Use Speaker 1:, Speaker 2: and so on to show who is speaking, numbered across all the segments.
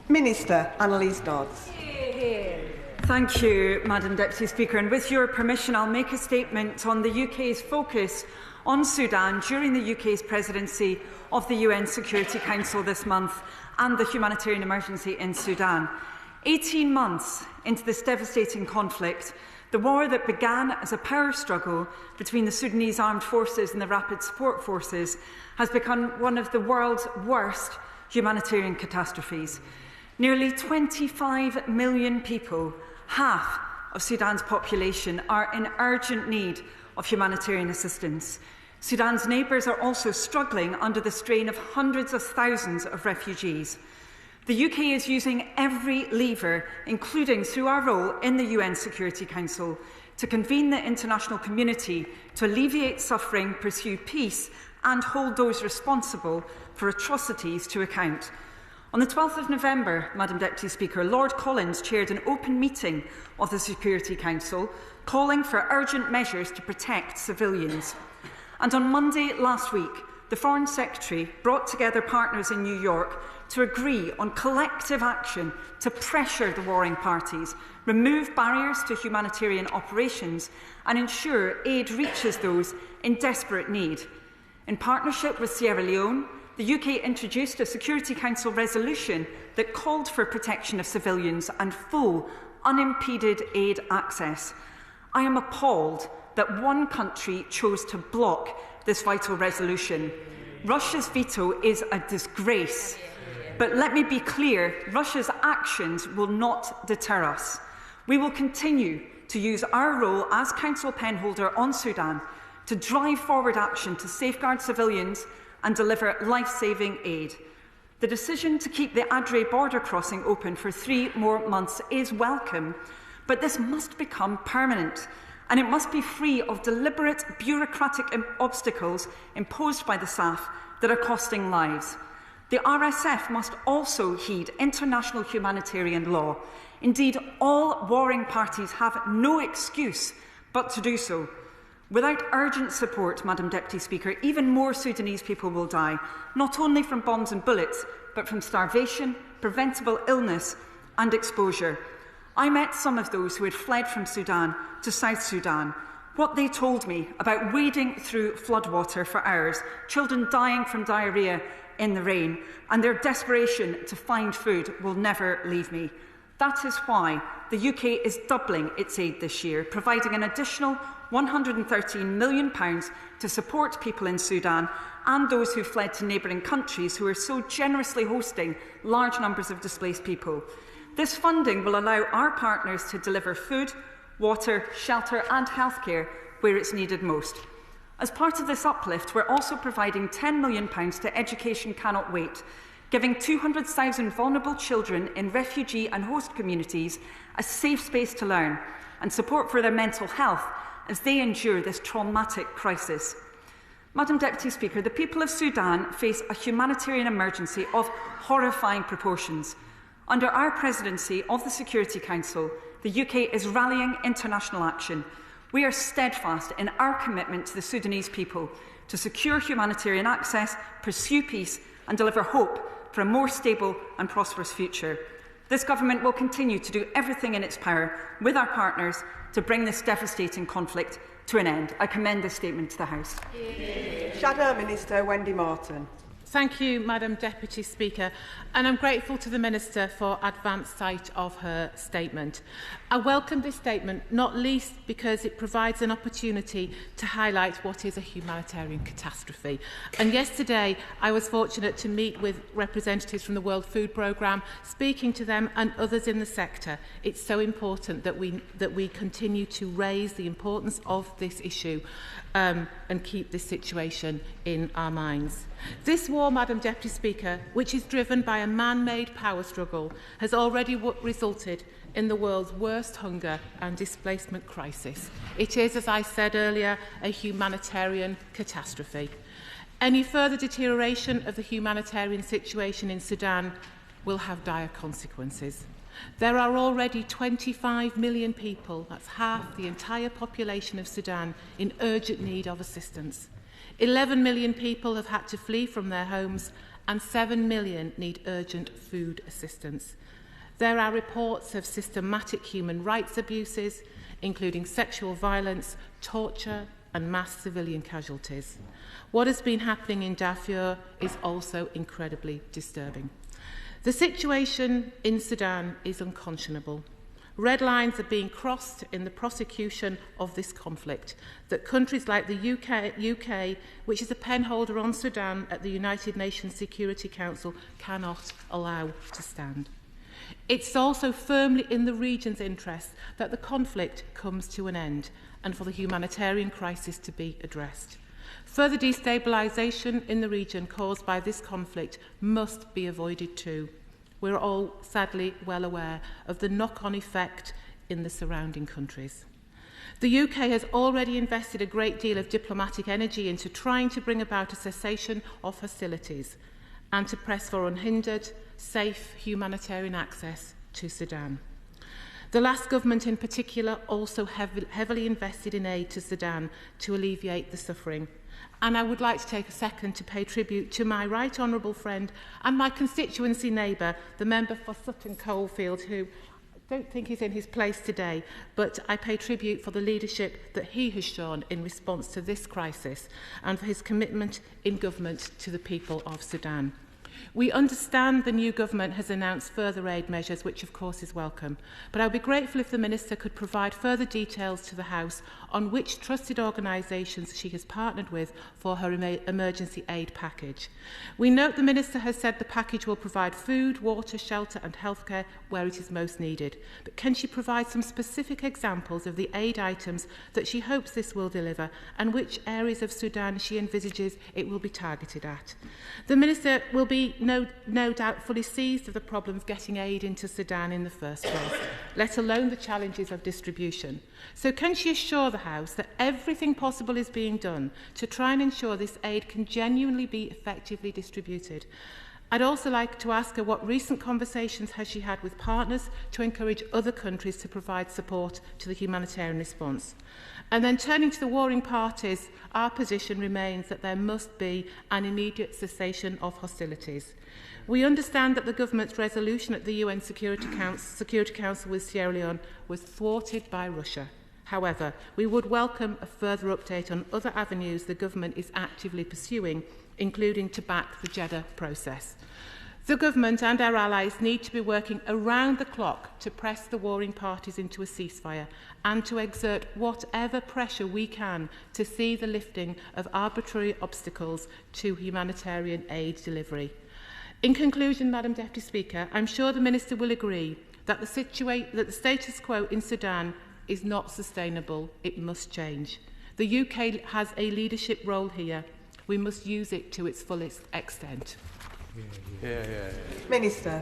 Speaker 1: Minister Anneliese Dodds.
Speaker 2: Thank you, Madam Deputy Speaker. And with your permission, I'll make a statement on the UK's focus on Sudan during the UK's presidency of the UN Security Council this month and the humanitarian emergency in Sudan. 18 months into this devastating conflict, the war that began as a power struggle between the Sudanese armed forces and the rapid support forces has become one of the world's worst humanitarian catastrophes. Nearly 25 million people, half of Sudan's population, are in urgent need of humanitarian assistance. Sudan's neighbours are also struggling under the strain of hundreds of thousands of refugees. The UK is using every lever, including through our role in the UN Security Council, to convene the international community to alleviate suffering, pursue peace and hold those responsible for atrocities to account. On the 12th of November, Madam Deputy Speaker, Lord Collins chaired an open meeting of the Security Council calling for urgent measures to protect civilians. And on Monday last week, the Foreign Secretary brought together partners in New York to agree on collective action to pressure the warring parties, remove barriers to humanitarian operations and ensure aid reaches those in desperate need. In partnership with Sierra Leone, the UK introduced a Security Council resolution that called for protection of civilians and full, unimpeded aid access. I am appalled that one country chose to block this vital resolution. Russia's veto is a disgrace. But let me be clear, Russia's actions will not deter us. We will continue to use our role as Council penholder on Sudan to drive forward action to safeguard civilians and deliver life-saving aid. The decision to keep the Adre border crossing open for 3 more months is welcome, but this must become permanent, and it must be free of deliberate bureaucratic obstacles imposed by the SAF that are costing lives. The RSF must also heed international humanitarian law. Indeed, all warring parties have no excuse but to do so. Without urgent support, Madam Deputy Speaker, even more Sudanese people will die, not only from bombs and bullets, but from starvation, preventable illness and exposure. I met some of those who had fled from Sudan to South Sudan. What they told me about wading through floodwater for hours, children dying from diarrhoea in the rain, and their desperation to find food will never leave me. That is why the UK is doubling its aid this year, providing an additional £113 million to support people in Sudan and those who fled to neighbouring countries who are so generously hosting large numbers of displaced people. This funding will allow our partners to deliver food, water, shelter and healthcare where it's needed most. As part of this uplift, we're also providing £10 million to Education Cannot Wait, giving 200,000 vulnerable children in refugee and host communities a safe space to learn and support for their mental health as they endure this traumatic crisis. Madam Deputy Speaker, the people of Sudan face a humanitarian emergency of horrifying proportions. Under our presidency of the Security Council, the UK is rallying international action. We are steadfast in our commitment to the Sudanese people to secure humanitarian access, pursue peace and deliver hope for a more stable and prosperous future. This government will continue to do everything in its power with our partners to bring this devastating conflict to an end. I commend this statement to the House.
Speaker 1: Shadow Minister Wendy Morton.
Speaker 3: Thank you, Madam Deputy Speaker, and I'm grateful to the Minister for advance sight of her statement. I welcome this statement, not least because it provides an opportunity to highlight what is a humanitarian catastrophe. And yesterday, I was fortunate to meet with representatives from the World Food Programme, speaking to them and others in the sector. It's so important that we continue to raise the importance of this issue and keep this situation in our minds. This war, Madam Deputy Speaker, which is driven by a man-made power struggle, has already resulted in the world's worst hunger and displacement crisis. It is, as I said earlier, a humanitarian catastrophe. Any further deterioration of the humanitarian situation in Sudan will have dire consequences. There are already 25 million people, that's half the entire population of Sudan, in urgent need of assistance. 11 million people have had to flee from their homes, and 7 million need urgent food assistance. There are reports of systematic human rights abuses, including sexual violence, torture, and mass civilian casualties. What has been happening in Darfur is also incredibly disturbing. The situation in Sudan is unconscionable. Red lines are being crossed in the prosecution of this conflict that countries like the UK, which is a penholder on Sudan at the United Nations Security Council, cannot allow to stand. It's also firmly in the region's interest that the conflict comes to an end and for the humanitarian crisis to be addressed. Further destabilisation in the region caused by this conflict must be avoided too. We're all sadly well aware of the knock-on effect in the surrounding countries. The UK has already invested a great deal of diplomatic energy into trying to bring about a cessation of hostilities and to press for unhindered, safe humanitarian access to Sudan. The last government in particular also heavily invested in aid to Sudan to alleviate the suffering. And I would like to take a second to pay tribute to my right honourable friend and my constituency neighbour, the member for Sutton Coldfield, who I don't think is in his place today, but I pay tribute for the leadership that he has shown in response to this crisis and for his commitment in government to the people of Sudan. We understand the new government has announced further aid measures, which of course is welcome, but I would be grateful if the Minister could provide further details to the House on which trusted organisations she has partnered with for her emergency aid package. We note the Minister has said the package will provide food, water, shelter and healthcare where it is most needed, but can she provide some specific examples of the aid items that she hopes this will deliver and which areas of Sudan she envisages it will be targeted at? The Minister will be no doubt fully seized of the problem of getting aid into Sudan in the first place, let alone the challenges of distribution. So can she assure the House that everything possible is being done to try and ensure this aid can genuinely be effectively distributed? I'd also like to ask her what recent conversations has she had with partners to encourage other countries to provide support to the humanitarian response. And then turning to the warring parties, our position remains that there must be an immediate cessation of hostilities. We understand that the government's resolution at the UN Security Council with Sierra Leone was thwarted by Russia. However, we would welcome a further update on other avenues the government is actively pursuing, including to back the Jeddah process. The government and our allies need to be working around the clock to press the warring parties into a ceasefire and to exert whatever pressure we can to see the lifting of arbitrary obstacles to humanitarian aid delivery. In conclusion, Madam Deputy Speaker, I'm sure the Minister will agree that the status quo in Sudan is not sustainable. It must change. The UK has a leadership role here. We must use it to its fullest extent.
Speaker 1: Minister.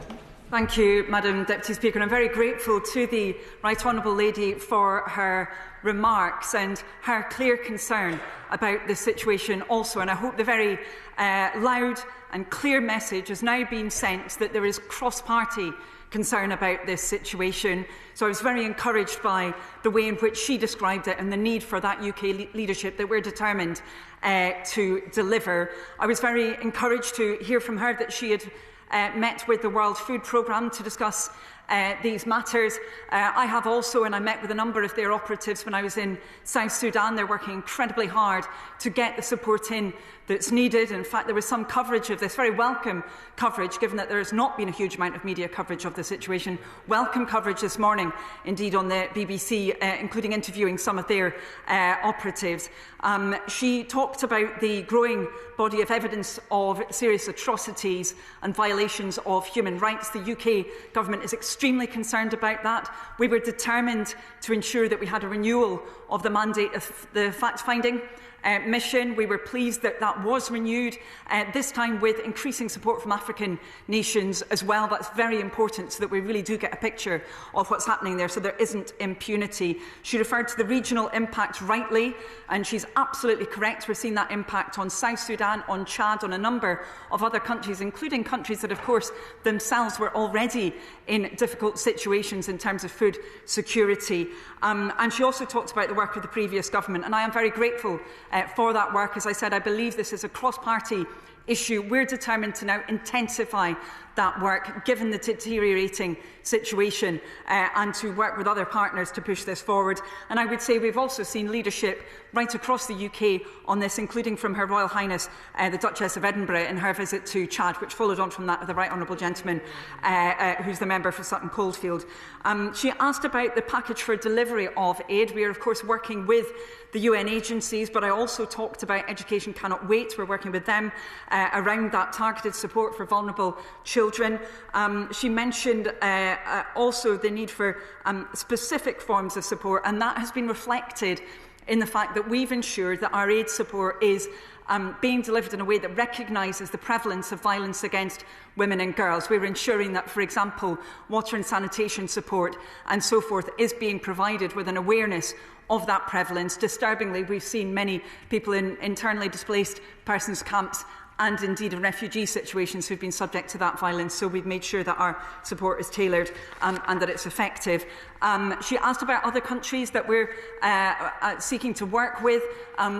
Speaker 2: Thank you, Madam Deputy Speaker. I'm very grateful to the Right Honourable Lady for her remarks and her clear concern about the situation also. And I hope the very loud and clear message has now been sent that there is cross-party concern about this situation. So I was very encouraged by the way in which she described it and the need for that UK leadership that we're determined to deliver. I was very encouraged to hear from her that she had met with the World Food Programme to discuss these matters. I have also, and I met with a number of their operatives when I was in South Sudan. They're working incredibly hard to get the support in that's needed. In fact, there was some coverage of this, very welcome coverage, given that there has not been a huge amount of media coverage of the situation. Welcome coverage this morning, indeed, on the BBC, including interviewing some of their operatives. She talked about the growing body of evidence of serious atrocities and violations of human rights. The UK government is extremely concerned about that. We were determined to ensure that we had a renewal of the mandate of the fact-finding mission. We were pleased that that was renewed, this time with increasing support from African nations as well. That's very important so that we really do get a picture of what's happening there, so there isn't impunity. She referred to the regional impact rightly, and she's absolutely correct. We're seeing that impact on South Sudan, on Chad, on a number of other countries, including countries that, of course, themselves were already in difficult situations in terms of food security. And she also talked about the work of the previous government, and I am very grateful for that work. As I said, I believe this is a cross-party issue. We're determined to now intensify that work, given the deteriorating situation, and to work with other partners to push this forward. And I would say we've also seen leadership right across the UK on this, including from Her Royal Highness the Duchess of Edinburgh in her visit to Chad, which followed on from that of the Right Honourable Gentleman who's the member for Sutton Coldfield. She asked about the package for delivery of aid. We are, of course, working with the UN agencies, but I also talked about Education Cannot Wait. We're working with them around that targeted support for vulnerable children. She mentioned also the need for specific forms of support, and that has been reflected in the fact that we've ensured that our aid support is being delivered in a way that recognises the prevalence of violence against women and girls. We're ensuring that, for example, water and sanitation support and so forth is being provided with an awareness of that prevalence. Disturbingly, we've seen many people in internally displaced persons camps and indeed in refugee situations who've been subject to that violence. So we've made sure that our support is tailored and that it's effective. She asked about other countries that we're seeking to work with.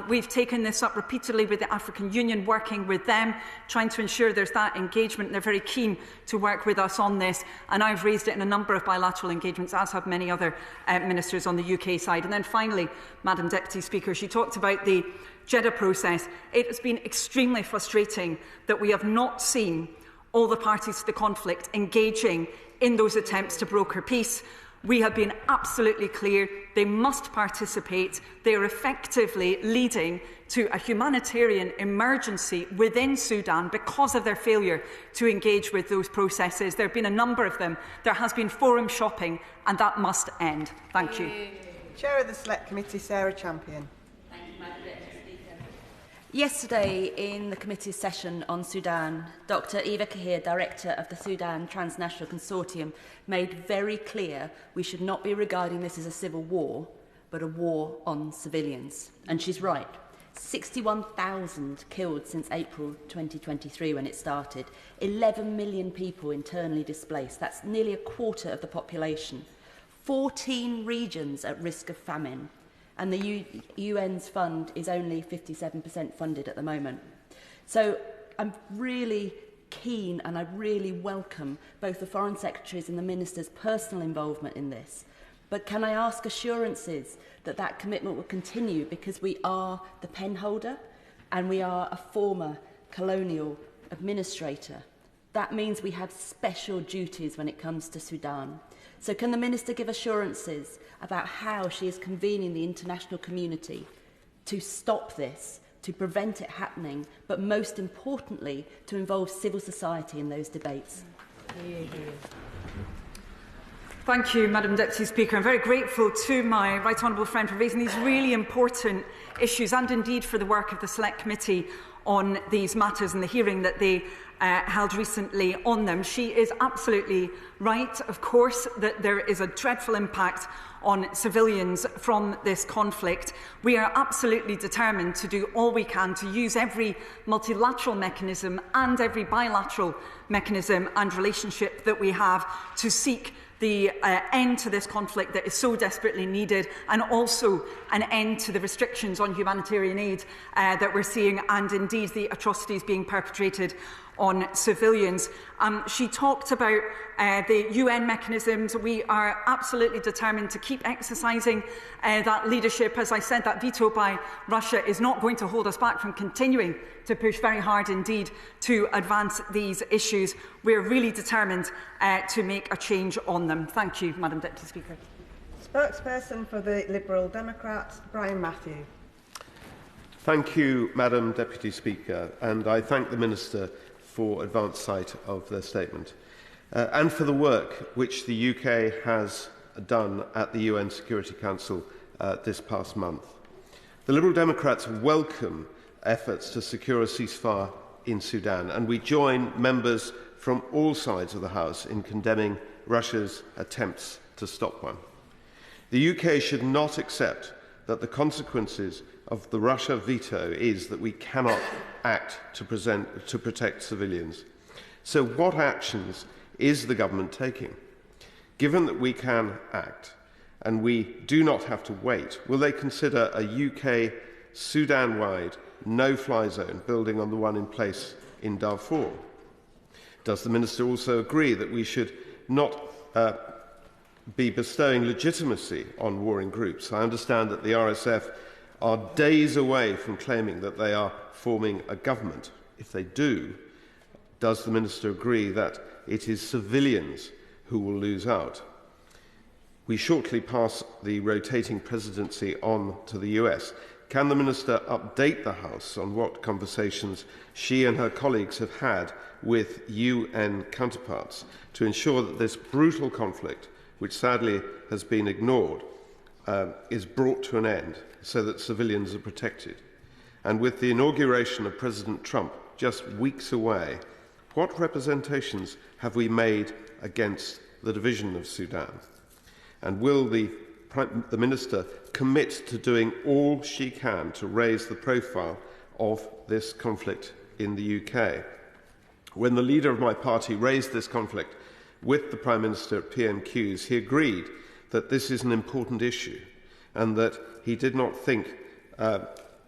Speaker 2: We've taken this up repeatedly with the African Union, working with them, trying to ensure there's that engagement. They're very keen to work with us on this, and I've raised it in a number of bilateral engagements, as have many other ministers on the UK side. And then finally, Madam Deputy Speaker, she talked about the Jeddah process. It has been extremely frustrating that we have not seen all the parties to the conflict engaging in those attempts to broker peace. We have been absolutely clear they must participate. They are effectively leading to a humanitarian emergency within Sudan because of their failure to engage with those processes. There have been a number of them. There has been forum shopping, and that must end. Thank you.
Speaker 1: Chair of the Select Committee, Sarah Champion.
Speaker 4: Yesterday, in the committee's session on Sudan, Dr Eva Kahir, Director of the Sudan Transnational Consortium, made very clear we should not be regarding this as a civil war, but a war on civilians. And she's right. 61,000 killed since April 2023 when it started. 11 million people internally displaced. That's nearly a quarter of the population. 14 regions at risk of famine. And the UN's fund is only 57% funded at the moment. So I'm really keen and I really welcome both the Foreign Secretary's and the Minister's personal involvement in this. But can I ask assurances that that commitment will continue, because we are the pen holder and we are a former colonial administrator. That means we have special duties when it comes to Sudan. So can the Minister give assurances about how she is convening the international community to stop this, to prevent it happening, but most importantly, to involve civil society in those debates?
Speaker 2: Thank you, Madam Deputy Speaker. I'm very grateful to my right honourable friend for raising these really important issues, and indeed for the work of the Select Committee on these matters and the hearing that they held recently on them. She is absolutely right, of course, that there is a dreadful impact on civilians from this conflict. We are absolutely determined to do all we can to use every multilateral mechanism and every bilateral mechanism and relationship that we have to seek the end to this conflict that is so desperately needed, and also an end to the restrictions on humanitarian aid that we're seeing, and indeed the atrocities being perpetrated on civilians. She talked about the UN mechanisms. We are absolutely determined to keep exercising that leadership. As I said, that veto by Russia is not going to hold us back from continuing to push very hard indeed to advance these issues. We are really determined to make a change on them. Thank you, Madam Deputy Speaker.
Speaker 1: Spokesperson for the Liberal Democrats, Brian Mathew.
Speaker 5: Thank you, Madam Deputy Speaker, and I thank the Minister for advance sight of their statement, and for the work which the UK has done at the UN Security Council this past month. The Liberal Democrats welcome efforts to secure a ceasefire in Sudan, and we join members from all sides of the House in condemning Russia's attempts to stop one. The UK should not accept that the consequences of the Russia veto is that we cannot act to protect civilians. So what actions is the government taking? Given that we can act and we do not have to wait, will they consider a UK Sudan-wide no-fly zone building on the one in place in Darfur? Does the Minister also agree that we should not be bestowing legitimacy on warring groups? I understand that the RSF are days away from claiming that they are forming a government. If they do, does the Minister agree that it is civilians who will lose out? We shortly pass the rotating presidency on to the US. Can the Minister update the House on what conversations she and her colleagues have had with UN counterparts to ensure that this brutal conflict, which sadly has been ignored, is brought to an end so that civilians are protected? And with the inauguration of President Trump just weeks away, what representations have we made against the division of Sudan? And will the Minister commit to doing all she can to raise the profile of this conflict in the UK? When the leader of my party raised this conflict with the Prime Minister at PMQs, he agreed that this is an important issue and that he did not think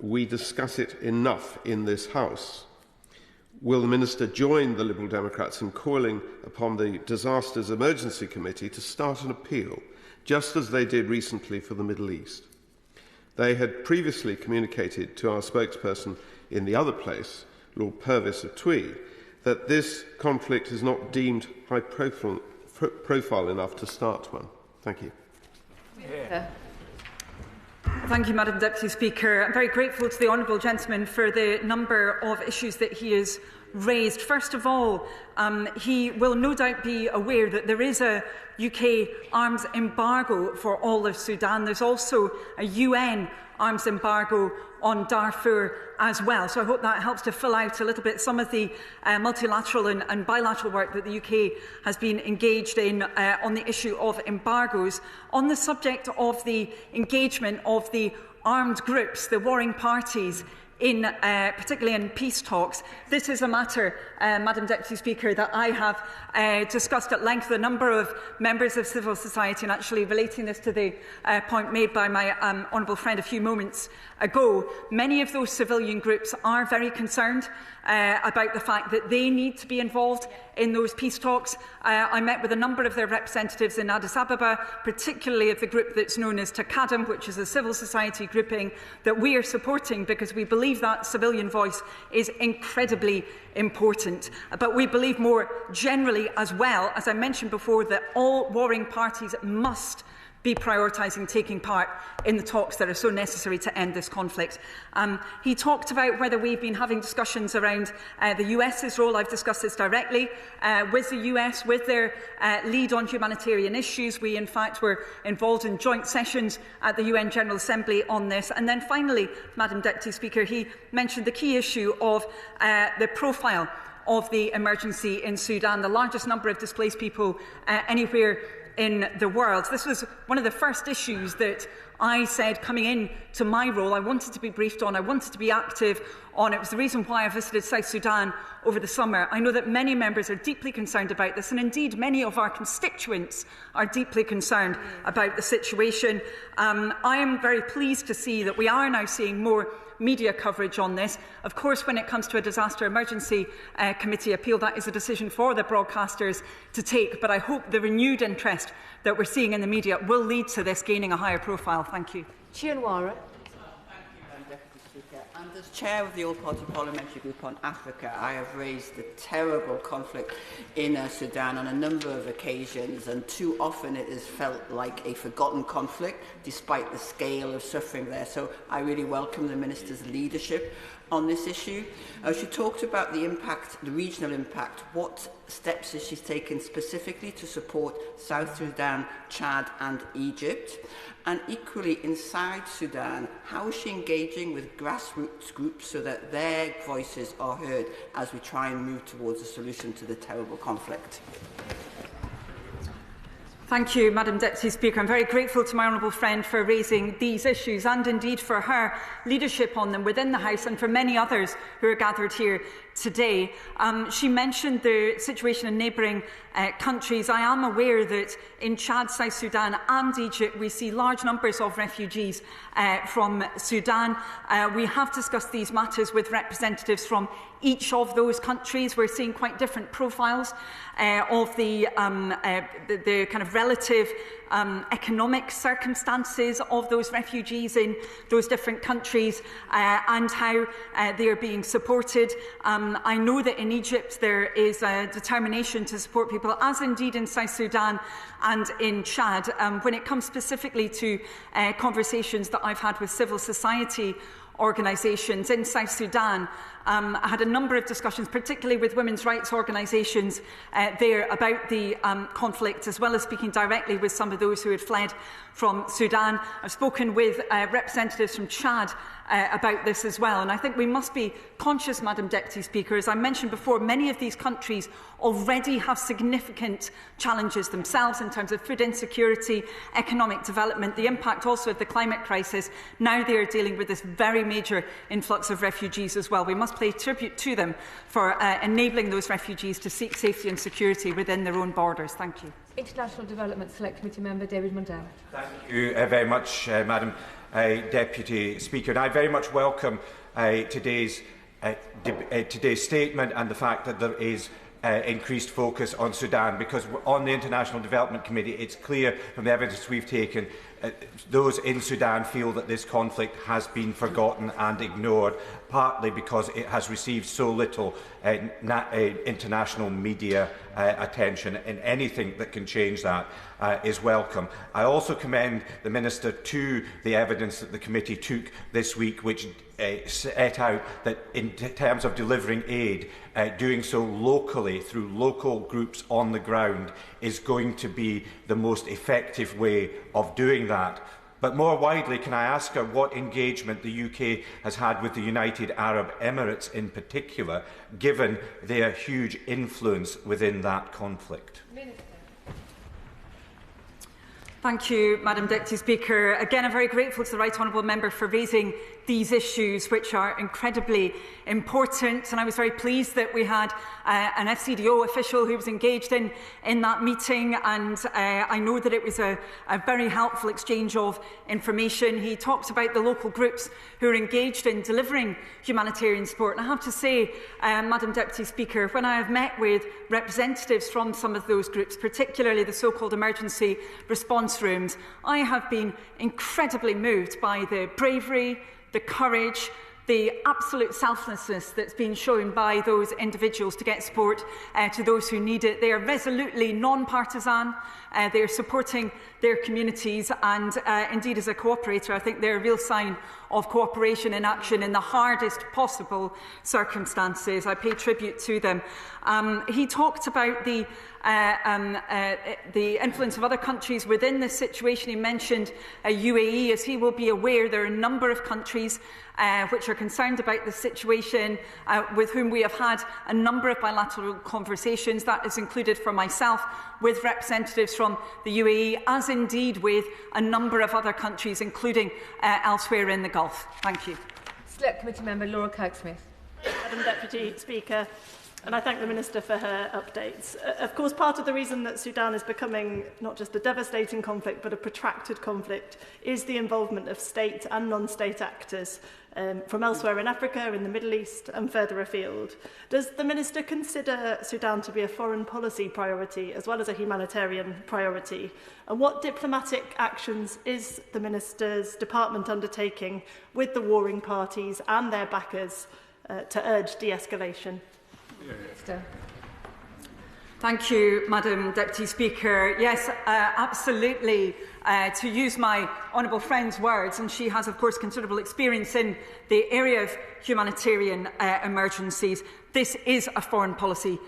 Speaker 5: we discuss it enough in this House. Will the Minister join the Liberal Democrats in calling upon the Disasters Emergency Committee to start an appeal, just as they did recently for the Middle East? They had previously communicated to our spokesperson in the other place, Lord Purvis of Tweed, that this conflict is not deemed high profile enough to start one. Thank you.
Speaker 2: Yeah. Thank you, Madam Deputy Speaker. I'm very grateful to the honourable gentleman for the number of issues that he has raised. First of all, he will no doubt be aware that there is a UK arms embargo for all of Sudan. There's also a UN arms embargo on Darfur as well. So I hope that helps to fill out a little bit some of the multilateral and bilateral work that the UK has been engaged in on the issue of embargoes. On the subject of the engagement of the armed groups, the warring parties, particularly in peace talks, this is a matter, Madam Deputy Speaker, that I have discussed at length with a number of members of civil society, and actually relating this to the point made by my honourable friend a few moments ago. Many of those civilian groups are very concerned about the fact that they need to be involved in those peace talks. I met with a number of their representatives in Addis Ababa, particularly of the group that's known as Takadam, which is a civil society grouping that we are supporting because we believe that civilian voice is incredibly important. But we believe more generally as well, as I mentioned before, that all warring parties must be prioritising taking part in the talks that are so necessary to end this conflict. He talked about whether we've been having discussions around the US's role. I've discussed this directly with the US, with their lead on humanitarian issues. We, in fact, were involved in joint sessions at the UN General Assembly on this. And then finally, Madam Deputy Speaker, he mentioned the key issue of the profile of the emergency in Sudan, the largest number of displaced people anywhere in the world. This was one of the first issues that I said coming in to my role I wanted to be briefed on, I wanted to be active on. It was the reason why I visited South Sudan over the summer. I know that many members are deeply concerned about this, and indeed many of our constituents are deeply concerned about the situation. I am very pleased to see that we are now seeing more media coverage on this. Of course, when it comes to a disaster emergency committee appeal, that is a decision for the broadcasters to take, but I hope the renewed interest that we're seeing in the media will lead to this gaining a higher profile. Thank you.
Speaker 6: Onwurah. And as chair of the All-Party Parliamentary Group on Africa, I have raised the terrible conflict in Sudan on a number of occasions, and too often it has felt like a forgotten conflict, despite the scale of suffering there. So I really welcome the Minister's leadership on this issue. She talked about the impact, the regional impact. What steps is she taken specifically to support South Sudan, Chad and Egypt? And equally, inside Sudan, how is she engaging with grassroots groups so that their voices are heard as we try and move towards a solution to the terrible conflict?
Speaker 2: Thank you, Madam Deputy Speaker. I'm very grateful to my honourable friend for raising these issues and indeed for her leadership on them within the House and for many others who are gathered here today. She mentioned the situation in neighbouring countries. I am aware that in Chad, South Sudan and Egypt we see large numbers of refugees from Sudan. We have discussed these matters with representatives from each of those countries. We're seeing quite different profiles of the kind of relative economic circumstances of those refugees in those different countries and how they are being supported. I know that in Egypt there is a determination to support people, as indeed in South Sudan and in Chad. When it comes specifically to conversations that I've had with civil society organisations in South Sudan, I had a number of discussions, particularly with women's rights organisations there about the conflict, as well as speaking directly with some of those who had fled from Sudan. I've spoken with representatives from Chad about this as well. And I think we must be conscious, Madam Deputy Speaker, as I mentioned before, many of these countries already have significant challenges themselves in terms of food insecurity, economic development, the impact also of the climate crisis. Now they are dealing with this very major influx of refugees as well. We must pay tribute to them for enabling those refugees to seek safety and security within their own borders. Thank you.
Speaker 7: International Development Select Committee Member David Mundell.
Speaker 8: Thank you very much, Madam Deputy Speaker. And I very much welcome today's statement and the fact that there is increased focus on Sudan, because on the International Development Committee it's clear from the evidence we've taken those in Sudan feel that this conflict has been forgotten and ignored, partly because it has received so little international media attention, and anything that can change that is welcome. I also commend the Minister to the evidence that the committee took this week, which set out that in terms of delivering aid, doing so locally through local groups on the ground is going to be the most effective way of doing that. But more widely, can I ask her what engagement the UK has had with the United Arab Emirates in particular, given their huge influence within that conflict?
Speaker 7: Minister.
Speaker 2: Thank you, Madam Deputy Speaker. Again, I'm very grateful to the Right Honourable Member for raising these issues, which are incredibly important. And I was very pleased that we had an FCDO official who was engaged in that meeting. And I know that it was a very helpful exchange of information. He talked about the local groups who are engaged in delivering humanitarian support. And I have to say, Madam Deputy Speaker, when I have met with representatives from some of those groups, particularly the so-called emergency response rooms, I have been incredibly moved by the bravery, the courage, the absolute selflessness that's been shown by those individuals to get support to those who need it. They are resolutely non-partisan. They are supporting their communities, and indeed as a cooperator, I think they're a real sign of cooperation in action in the hardest possible circumstances. I pay tribute to them. He talked about the influence of other countries within this situation. He mentioned UAE. As he will be aware, there are a number of countries which are concerned about the situation, with whom we have had a number of bilateral conversations. That is included for myself with representatives from the UAE, as indeed with a number of other countries, including elsewhere in the Gulf. Thank you.
Speaker 7: Select Committee Member Laura Kirk-Smith.
Speaker 9: Madam Deputy Speaker, and I thank the Minister for her updates. Of course, part of the reason that Sudan is becoming not just a devastating conflict, but a protracted conflict, is the involvement of state and non-state actors from elsewhere in Africa, in the Middle East and further afield. Does the Minister consider Sudan to be a foreign policy priority as well as a humanitarian priority? And what diplomatic actions is the Minister's department undertaking with the warring parties and their backers to urge de-escalation?
Speaker 7: Minister.
Speaker 2: Thank you, Madam Deputy Speaker. Yes, absolutely. To use my honourable friend's words, and she has, of course, considerable experience in the area of humanitarian emergencies, this is a foreign policy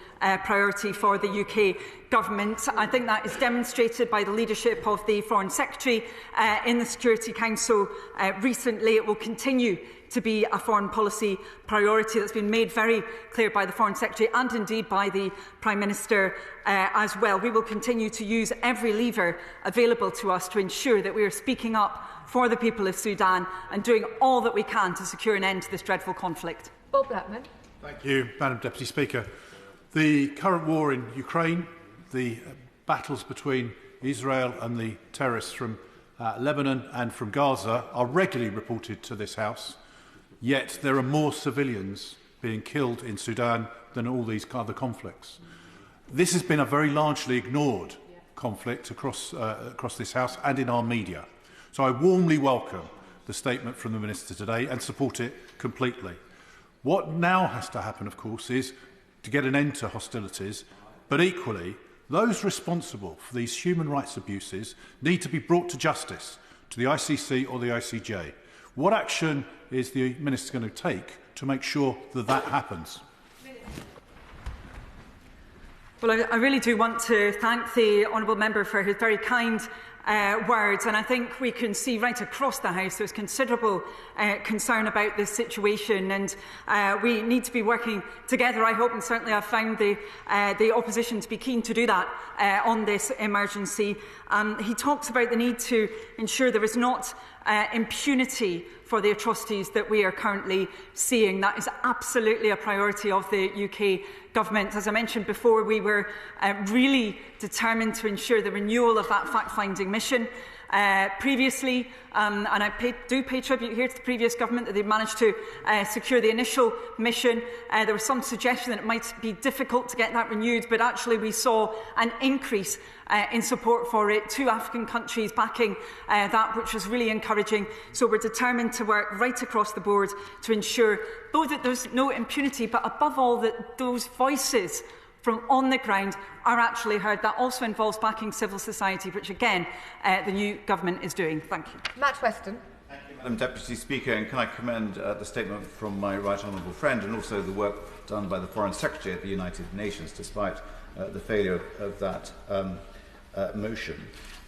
Speaker 2: priority for the UK Government. I think that is demonstrated by the leadership of the Foreign Secretary in the Security Council recently. It will continue to be a foreign policy priority that's been made very clear by the Foreign Secretary and indeed by the Prime Minister as well. We will continue to use every lever available to us to ensure that we are speaking up for the people of Sudan and doing all that we can to secure an end to this dreadful conflict.
Speaker 7: Bob Blackman.
Speaker 10: Thank you, Madam Deputy Speaker. The current war in Ukraine, the battles between Israel and the terrorists from Lebanon and from Gaza are regularly reported to this House. Yet there are more civilians being killed in Sudan than all these other conflicts. This has been a very largely ignored conflict across this House and in our media. So I warmly welcome the statement from the Minister today and support it completely. What now has to happen, of course, is to get an end to hostilities, but equally, those responsible for these human rights abuses need to be brought to justice, to the ICC or the ICJ. What action is the Minister going to take to make sure that that happens?
Speaker 2: Well, I really do want to thank the honourable member for his very kind words, and I think we can see right across the House there's considerable concern about this situation, and we need to be working together, I hope, and certainly I've found the opposition to be keen to do that on this emergency. He talks about the need to ensure there is not impunity for the atrocities that we are currently seeing. That is absolutely a priority of the UK Government. As I mentioned before, we were really determined to ensure the renewal of that fact-finding mission. Previously, and I do pay tribute here to the previous government that they managed to secure the initial mission. There was some suggestion that it might be difficult to get that renewed, but actually we saw an increase in support for it. 2 African countries backing that, which was really encouraging. So we're determined to work right across the board to ensure both that there's no impunity, but above all that those voices from on the ground are actually heard. That also involves backing civil society, which again the new government is doing. Thank you.
Speaker 7: Matt Weston.
Speaker 11: Thank you, Madam Deputy Speaker, and can I commend the statement from my right honourable friend and also the work done by the Foreign Secretary at the United Nations, despite the failure of that motion.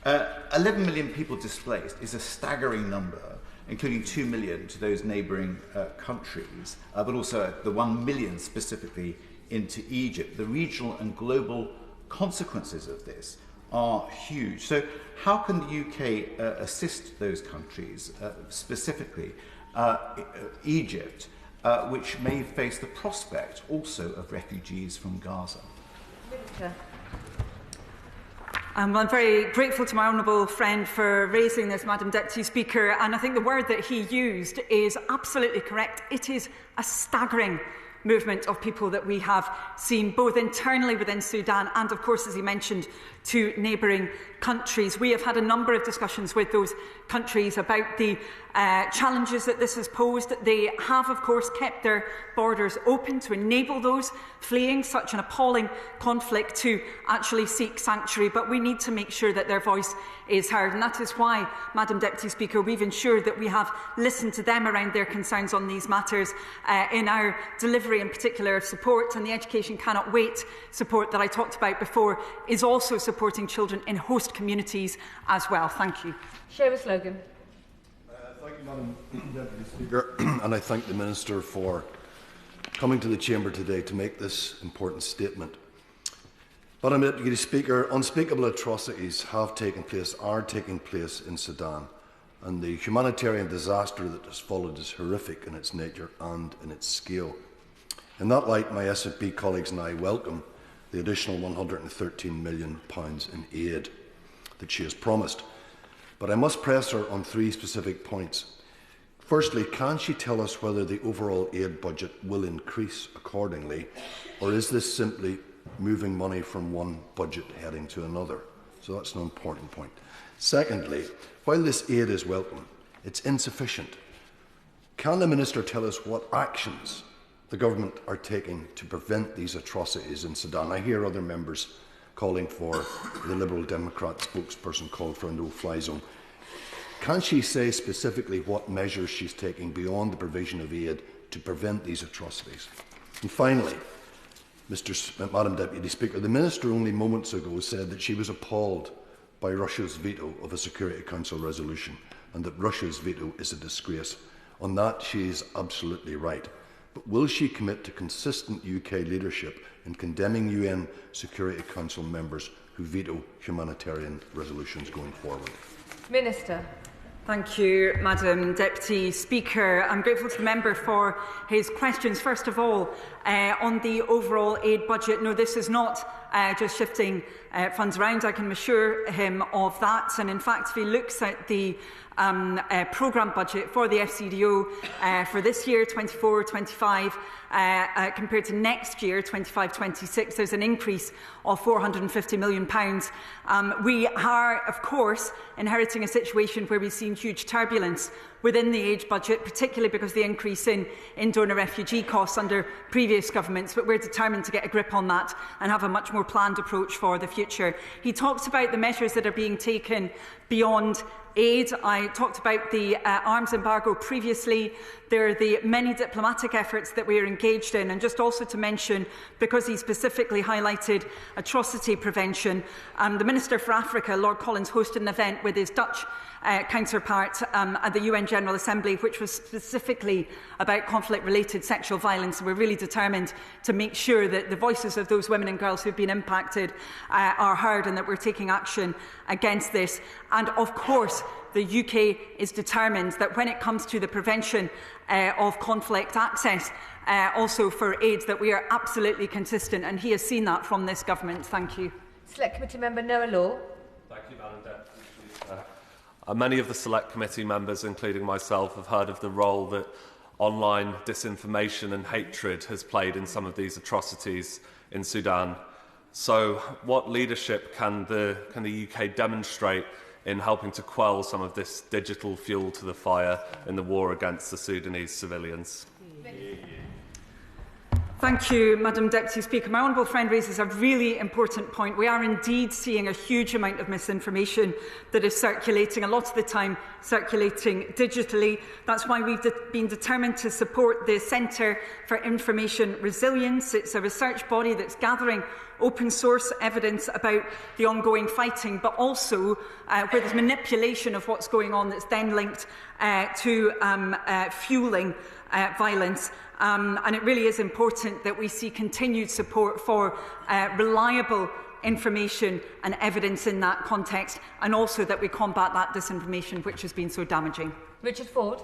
Speaker 11: 11 million people displaced is a staggering number, including 2 million to those neighbouring countries, but also the 1 million specifically into Egypt. The regional and global consequences of this are huge. So how can the UK assist those countries, specifically Egypt, which may face the prospect also of refugees from Gaza?
Speaker 2: I'm very grateful to my honourable friend for raising this, Madam Deputy Speaker, and I think the word that he used is absolutely correct. It is a staggering movement of people that we have seen both internally within Sudan and, of course, as he mentioned, to neighbouring countries. We have had a number of discussions with those countries about the challenges that this has posed. They have, of course, kept their borders open to enable those fleeing such an appalling conflict to actually seek sanctuary, but we need to make sure that their voice is heard, and that is why, Madam Deputy Speaker, we've ensured that we have listened to them around their concerns on these matters in our delivery in particular of support, and the Education Cannot Wait support that I talked about before is also supporting children in host communities as well. Thank you.
Speaker 7: Seamus Logan.
Speaker 12: Thank you, Madam Deputy Speaker, and I thank the Minister for coming to the Chamber today to make this important statement. Madam Deputy Speaker, unspeakable atrocities have taken place, are taking place in Sudan, and the humanitarian disaster that has followed is horrific in its nature and in its scale. In that light, my SNP colleagues and I welcome the additional £113 million in aid that she has promised. But I must press her on 3 specific points. Firstly, can she tell us whether the overall aid budget will increase accordingly, or is this simply moving money from one budget heading to another? So that's an important point. Secondly, while this aid is welcome, it's insufficient. Can the Minister tell us what actions the government are taking to prevent these atrocities in Sudan. I hear other members calling for, the Liberal Democrat spokesperson called for a no-fly zone. Can she say specifically what measures she's taking beyond the provision of aid to prevent these atrocities? And finally, Madam Deputy Speaker, the Minister only moments ago said that she was appalled by Russia's veto of a Security Council resolution and that Russia's veto is a disgrace. On that, she is absolutely right. But will she commit to consistent UK leadership in condemning UN Security Council members who veto humanitarian resolutions going forward?
Speaker 7: Minister.
Speaker 2: Thank you, Madam Deputy Speaker. I'm grateful to the member for his questions. First of all, on the overall aid budget, no, this is not just shifting funds around. I can assure him of that. And in fact, if he looks at the programme budget for the FCDO for this year, 24-25, compared to next year, 25-26, there's an increase of £450 million. We are, of course, inheriting a situation where we've seen huge turbulence within the aid budget, particularly because of the increase in donor refugee costs under previous governments, but we're determined to get a grip on that and have a much more planned approach for the future. He talked about the measures that are being taken beyond aid. I talked about the arms embargo previously. There are the many diplomatic efforts that we are engaged in, and just also to mention, because he specifically highlighted atrocity prevention, the Minister for Africa, Lord Collins, hosted an event with his Dutch counterpart at the UN General Assembly, which was specifically about conflict-related sexual violence. We're really determined to make sure that the voices of those women and girls who've been impacted are heard, and that we're taking action against this. And of course, the UK is determined that when it comes to the prevention of conflict access, also for aid, that we are absolutely consistent, and he has seen that from this government. Thank you.
Speaker 7: Select Committee Member Noah Law.
Speaker 13: Thank you, Madam Deputy Speaker. Many of the Select Committee members, including myself, have heard of the role that online disinformation and hatred has played in some of these atrocities in Sudan. So what leadership can the UK demonstrate in helping to quell some of this digital fuel to the fire in the war against the Sudanese civilians?
Speaker 2: Thank you, Madam Deputy Speaker. My honourable friend raises a really important point. We are indeed seeing a huge amount of misinformation that is circulating, a lot of the time circulating digitally. That's why we've been determined to support the Centre for Information Resilience. It's a research body that's gathering open source evidence about the ongoing fighting, but also where there's manipulation of what's going on that's then linked to fuelling violence. And it really is important that we see continued support for reliable information and evidence in that context, and also that we combat that disinformation which has been so damaging.
Speaker 7: Richard Ford.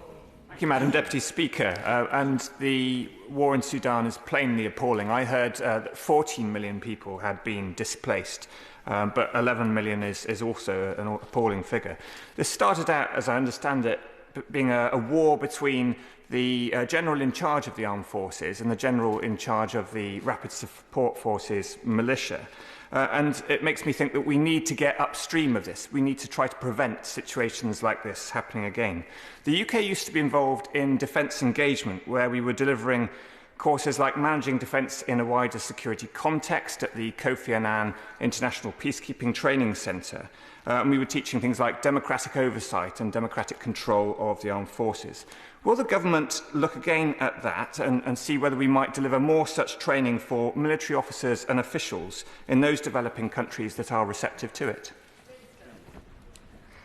Speaker 14: Thank you, Madam Deputy Speaker. And the war in Sudan is plainly appalling. I heard that 14 million people had been displaced, but 11 million is also an appalling figure. This started out, as I understand it, being a war between the general in charge of the armed forces and the general in charge of the Rapid Support Forces militia. And it makes me think that we need to get upstream of this. We need to try to prevent situations like this happening again. The UK used to be involved in defence engagement, where we were delivering courses like Managing Defence in a Wider Security Context at the Kofi Annan International Peacekeeping Training Centre. And we were teaching things like democratic oversight and democratic control of the armed forces. Will the government look again at that and see whether we might deliver more such training for military officers and officials in those developing countries that are receptive to it?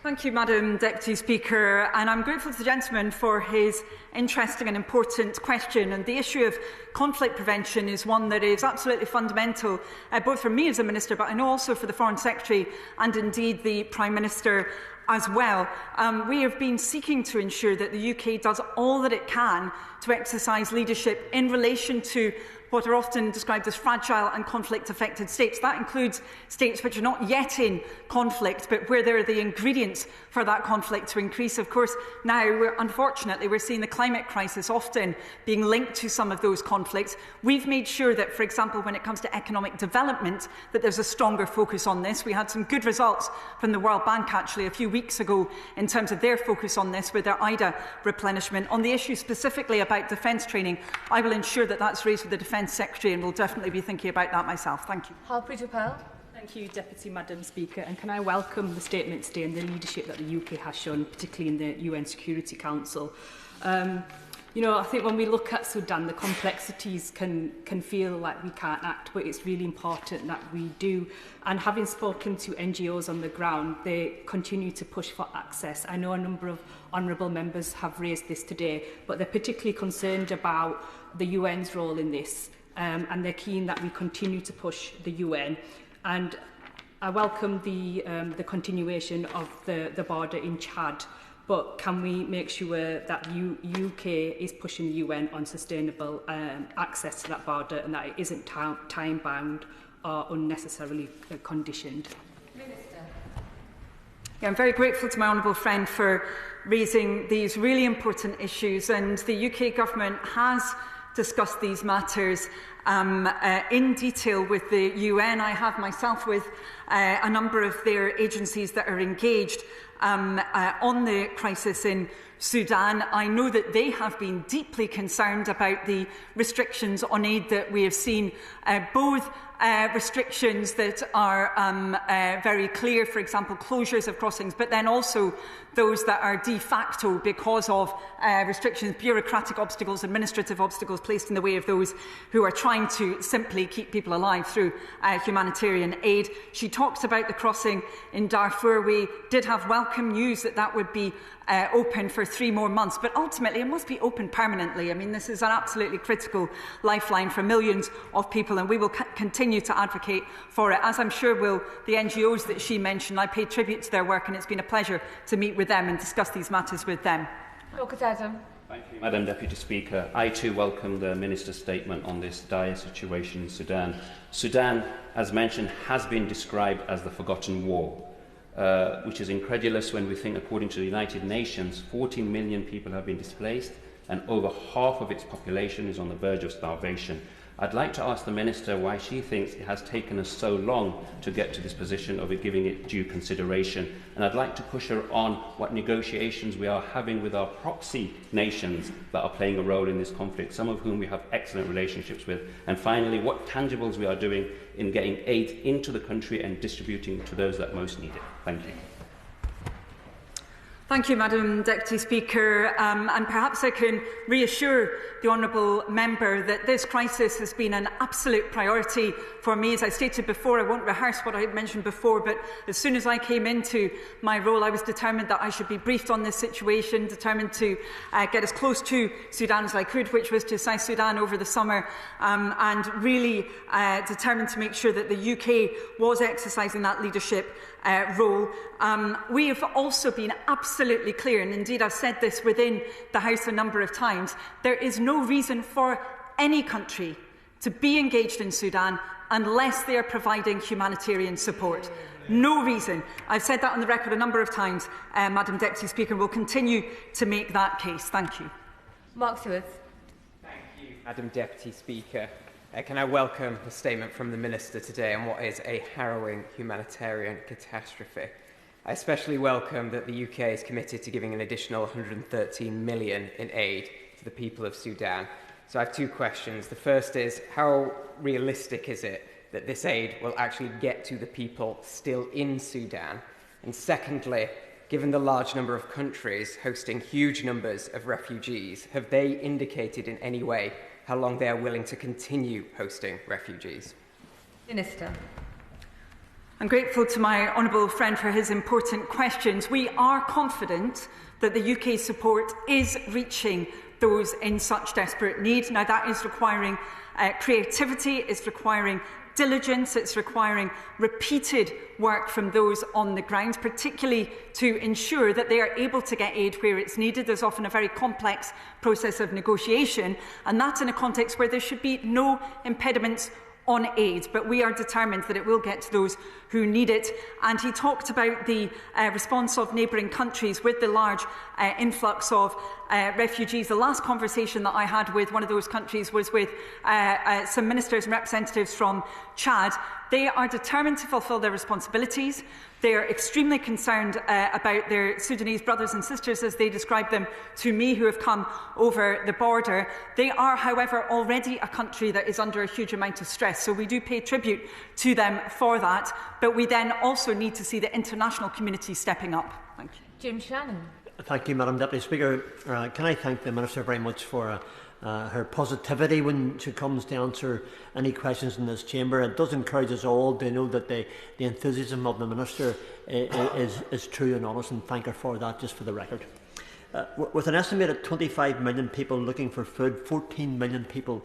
Speaker 2: Thank you, Madam Deputy Speaker, and I'm grateful to the gentleman for his interesting and important question. And the issue of conflict prevention is one that is absolutely fundamental, both for me as a Minister, but I know also for the Foreign Secretary and indeed the Prime Minister as well. We have been seeking to ensure that the UK does all that it can to exercise leadership in relation to what are often described as fragile and conflict-affected states. That includes states which are not yet in conflict, but where there are the ingredients for that conflict to increase. Of course, now, unfortunately, we're seeing the climate crisis often being linked to some of those conflicts. We've made sure that, for example, when it comes to economic development, that there's a stronger focus on this. We had some good results from the World Bank, actually, a few weeks ago in terms of their focus on this with their IDA replenishment. On the issue specifically about defence training, I will ensure that that's raised with the Defence Secretary and will definitely be thinking about that myself. Thank you.
Speaker 15: Thank you, Deputy Madam Speaker. And can I welcome the statement today and the leadership that the UK has shown, particularly in the UN Security Council. You know, I think when we look at Sudan, the complexities can feel like we can't act, but it's really important that we do. And having spoken to NGOs on the ground, they continue to push for access. I know a number of honourable members have raised this today, but they're particularly concerned about the UN's role in this, and they're keen that we continue to push the UN. And I welcome the continuation of the border in Chad, but can we make sure that the UK is pushing the UN on sustainable access to that border and that it isn't time-bound or unnecessarily conditioned?
Speaker 2: Yeah, I'm very grateful to my honourable friend for raising these really important issues, and the UK government has discussed these matters in detail with the UN. I have myself with a number of their agencies that are engaged on the crisis in Sudan. I know that they have been deeply concerned about the restrictions on aid that we have seen, both restrictions that are very clear, for example, closures of crossings, but then also those that are de facto because of restrictions, bureaucratic obstacles, administrative obstacles placed in the way of those who are trying to simply keep people alive through humanitarian aid. She talked about the crossing in Darfur. We did have welcome news that that would be open for 3 more months, but ultimately it must be open permanently. I mean, this is an absolutely critical lifeline for millions of people, and we will continue to advocate for it, as I'm sure will the NGOs that she mentioned. I pay tribute to their work, and it's been a pleasure to meet with them and discuss these matters with them.
Speaker 16: Thank you, Madam Deputy Speaker. I too welcome the Minister's statement on this dire situation in Sudan. Sudan, as mentioned, has been described as the forgotten war, which is incredulous when we think, according to the United Nations, 14 million people have been displaced and over half of its population is on the verge of starvation. I'd like to ask the Minister why she thinks it has taken us so long to get to this position of giving it due consideration. And I'd like to push her on what negotiations we are having with our proxy nations that are playing a role in this conflict, some of whom we have excellent relationships with. And finally, what tangibles we are doing in getting aid into the country and distributing to those that most need it. Thank you.
Speaker 2: Thank you, Madam Deputy Speaker. And perhaps I can reassure the honourable member that this crisis has been an absolute priority for me. As I stated before, I won't rehearse what I had mentioned before, but as soon as I came into my role, I was determined that I should be briefed on this situation, determined to get as close to Sudan as I could, which was to South Sudan over the summer, and really determined to make sure that the UK was exercising that leadership role. We have also been absolutely clear, and indeed I've said this within the House a number of times, there is no reason for any country to be engaged in Sudan unless they are providing humanitarian support. No reason. I've said that on the record a number of times, Madam Deputy Speaker, and will continue to make that case. Thank you.
Speaker 17: Thank you, Madam Deputy Speaker. Can I welcome the statement from the Minister today on what is a harrowing humanitarian catastrophe. I especially welcome that the UK is committed to giving an additional £113 million in aid to the people of Sudan. So I have 2 questions. The first is, how realistic is it that this aid will actually get to the people still in Sudan? And secondly, given the large number of countries hosting huge numbers of refugees, have they indicated in any way how long they are willing to continue hosting refugees?
Speaker 2: Minister. I'm grateful to my honourable friend for his important questions. We are confident that the UK's support is reaching those in such desperate need. Now, that is requiring creativity, is requiring diligence, it's requiring repeated work from those on the ground, particularly to ensure that they are able to get aid where it's needed. There's often a very complex process of negotiation, and that's in a context where there should be no impediments on aid, but we are determined that it will get to those who need it. And he talked about the response of neighbouring countries with the large influx of refugees. The last conversation that I had with one of those countries was with some ministers and representatives from Chad. They are determined to fulfil their responsibilities. They are extremely concerned about their Sudanese brothers and sisters, as they describe them to me, who have come over the border. They are, however, already a country that is under a huge amount of stress, so we do pay tribute to them for that, but we then also need to see the international community stepping up. Thank you.
Speaker 7: Jim Shannon.
Speaker 18: Thank you, Madam Deputy Speaker. Can I thank the Minister very much for her positivity when she comes to answer any questions in this chamber. It does encourage us all to know that the enthusiasm of the Minister is true and honest, and thank her for that, just for the record. With an estimated 25 million people looking for food, 14 million people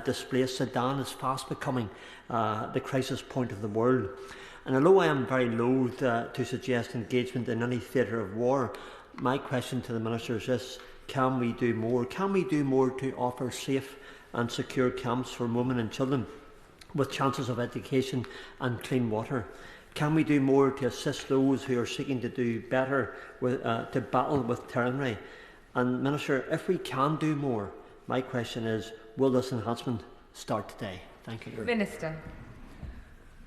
Speaker 18: displaced, Sudan is fast becoming the crisis point of the world. And although I am very loath to suggest engagement in any theatre of war, my question to the Minister is this: can we do more? Can we do more to offer safe and secure camps for women and children with chances of education and clean water? Can we do more to assist those who are seeking to do better to battle with tyranny? And Minister, if we can do more, my question is, will this enhancement start today? Thank you.
Speaker 7: Minister.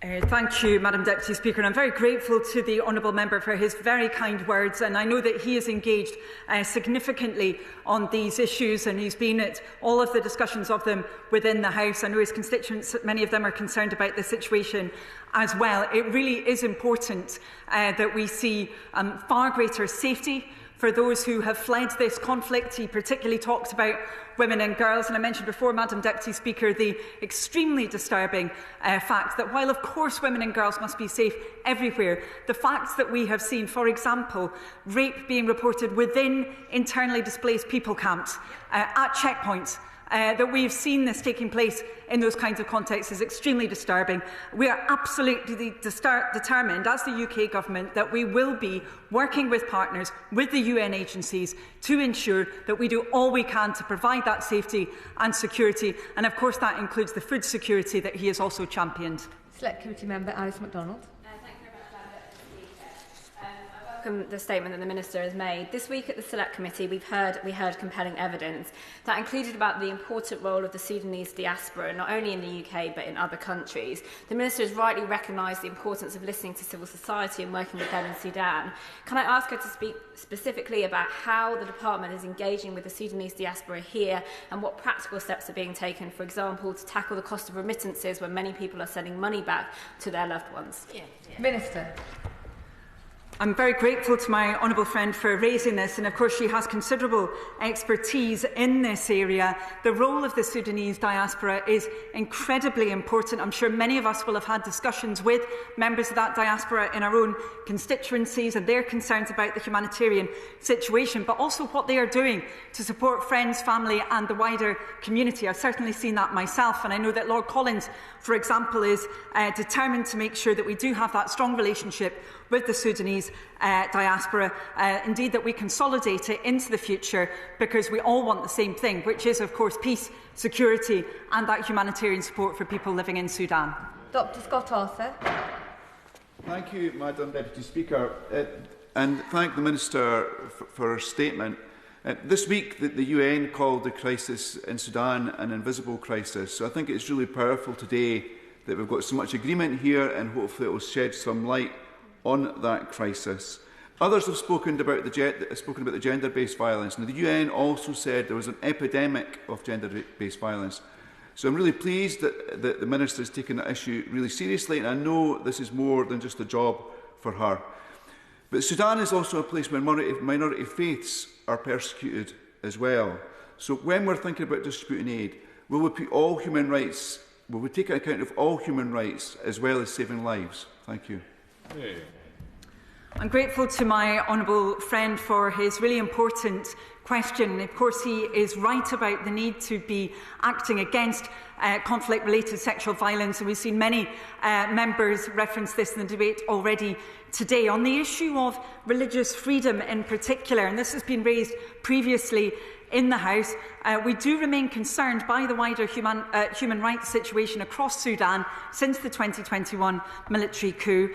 Speaker 2: Thank you, Madam Deputy Speaker, and I'm very grateful to the Honourable Member for his very kind words, and I know that he is engaged significantly on these issues, and he's been at all of the discussions of them within the House. I know his constituents, many of them, are concerned about the situation as well. It really is important that we see far greater safety for those who have fled this conflict. He particularly talked about women and girls, and I mentioned before, Madam Deputy Speaker, the extremely disturbing fact that while of course women and girls must be safe everywhere, the facts that we have seen, for example, rape being reported within internally displaced people camps, at checkpoints, that we've seen this taking place in those kinds of contexts is extremely disturbing. We are absolutely determined as the UK Government that we will be working with partners, with the UN agencies, to ensure that we do all we can to provide that safety and security, and of course that includes the food security that he has also championed.
Speaker 7: Select Committee Member Alice MacDonald.
Speaker 19: The statement that the Minister has made. This week at the Select Committee we heard compelling evidence that included about the important role of the Sudanese diaspora, not only in the UK but in other countries. The Minister has rightly recognised the importance of listening to civil society and working with them in Sudan. Can I ask her to speak specifically about how the Department is engaging with the Sudanese diaspora here and what practical steps are being taken, for example, to tackle the cost of remittances when many people are sending money back to their loved ones?
Speaker 7: Minister.
Speaker 2: I'm very grateful to my honourable friend for raising this, and of course she has considerable expertise in this area. The role of the Sudanese diaspora is incredibly important. I'm sure many of us will have had discussions with members of that diaspora in our own constituencies and their concerns about the humanitarian situation, but also what they are doing to support friends, family and the wider community. I've certainly seen that myself, and I know that Lord Collins, for example, is determined to make sure that we do have that strong relationship with the Sudanese diaspora, indeed that we consolidate it into the future, because we all want the same thing, which is of course peace, security and that humanitarian support for people living in Sudan.
Speaker 7: Dr Scott Arthur.
Speaker 20: Thank you, Madam Deputy Speaker, and thank the Minister for her statement. This week the UN called the crisis in Sudan an invisible crisis, so I think it's really powerful today that we've got so much agreement here, and hopefully it will shed some light on that crisis. Others have spoken about the gender-based violence, and the UN also said there was an epidemic of gender-based violence. So I'm really pleased that the Minister has taken that issue really seriously, and I know this is more than just a job for her. But Sudan is also a place where minority faiths are persecuted as well. So when we're thinking about distributing aid, will we put all human rights, will we take account of all human rights as well as saving lives? Thank you.
Speaker 2: I'm grateful to my honourable friend for his really important question. Of course, he is right about the need to be acting against conflict-related sexual violence, and we've seen many members reference this in the debate already today. On the issue of religious freedom in particular, and this has been raised previously in the House, we do remain concerned by the wider human rights situation across Sudan since the 2021 military coup.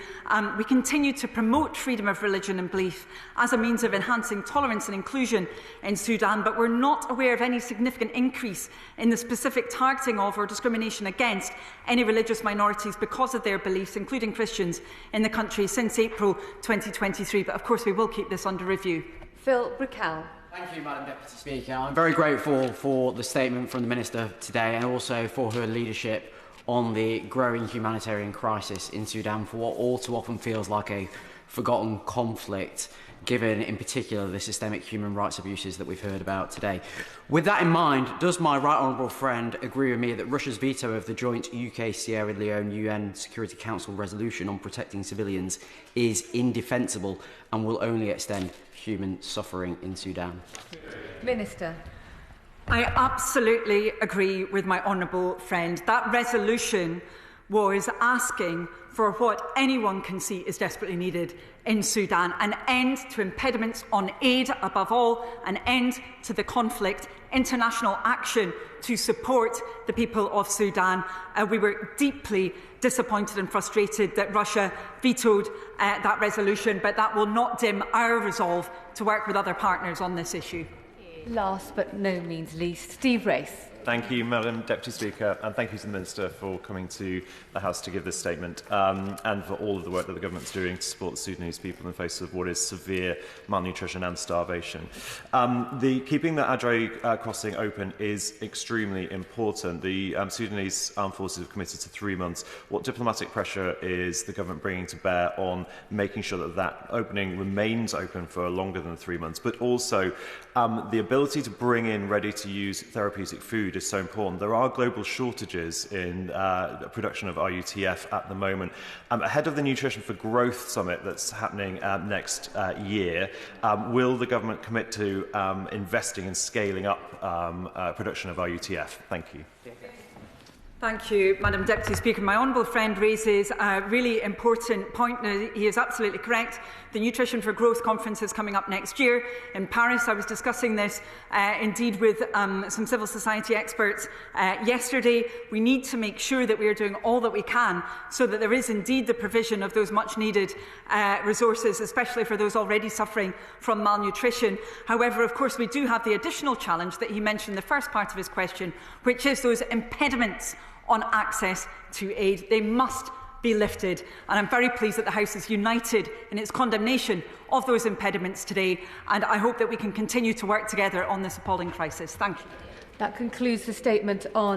Speaker 2: We continue to promote freedom of religion and belief as a means of enhancing tolerance and inclusion in Sudan, but we're not aware of any significant increase in the specific targeting of or discrimination against any religious minorities because of their beliefs, including Christians, in the country since April 2023. But of course we will keep this under review.
Speaker 7: Phil Brickell.
Speaker 21: Thank you, Madam Deputy Speaker. I'm very grateful for the statement from the Minister today and also for her leadership on the growing humanitarian crisis in Sudan for what all too often feels like a forgotten conflict, given in particular the systemic human rights abuses that we've heard about today. With that in mind, does my right honourable friend agree with me that Russia's veto of the joint UK-Sierra Leone UN Security Council resolution on protecting civilians is indefensible and will only extend human suffering in Sudan?
Speaker 7: Minister.
Speaker 2: I absolutely agree with my honourable friend. That resolution was asking for what anyone can see is desperately needed in Sudan: an end to impediments on aid, above all, an end to the conflict, international action to support the people of Sudan. We were deeply disappointed and frustrated that Russia vetoed that resolution, but that will not dim our resolve to work with other partners on this issue.
Speaker 7: Last but no means least, Steve Race.
Speaker 22: Thank you, Madam Deputy Speaker, and thank you to the Minister for coming to the House to give this statement, and for all of the work that the Government is doing to support the Sudanese people in the face of what is severe malnutrition and starvation. Keeping the Adre crossing open is extremely important. The Sudanese Armed Forces have committed to 3 months. What diplomatic pressure is the Government bringing to bear on making sure that that opening remains open for longer than 3 months, but also the ability to bring in ready-to-use therapeutic food is so important. There are global shortages in the production of RUTF at the moment. Ahead of the Nutrition for Growth Summit that's happening next year, will the Government commit to investing and scaling up production of RUTF? Thank you.
Speaker 2: Thank you, Madam Deputy Speaker. My honourable friend raises a really important point. He is absolutely correct. The Nutrition for Growth conference is coming up next year in Paris. I was discussing this indeed with some civil society experts yesterday. We need to make sure that we are doing all that we can so that there is indeed the provision of those much needed resources, especially for those already suffering from malnutrition. However, of course, we do have the additional challenge that he mentioned in the first part of his question, which is those impediments on access to aid. They must be lifted, and I'm very pleased that the House is united in its condemnation of those impediments today, and I hope that we can continue to work together on this appalling crisis. Thank you.
Speaker 7: That concludes the statement on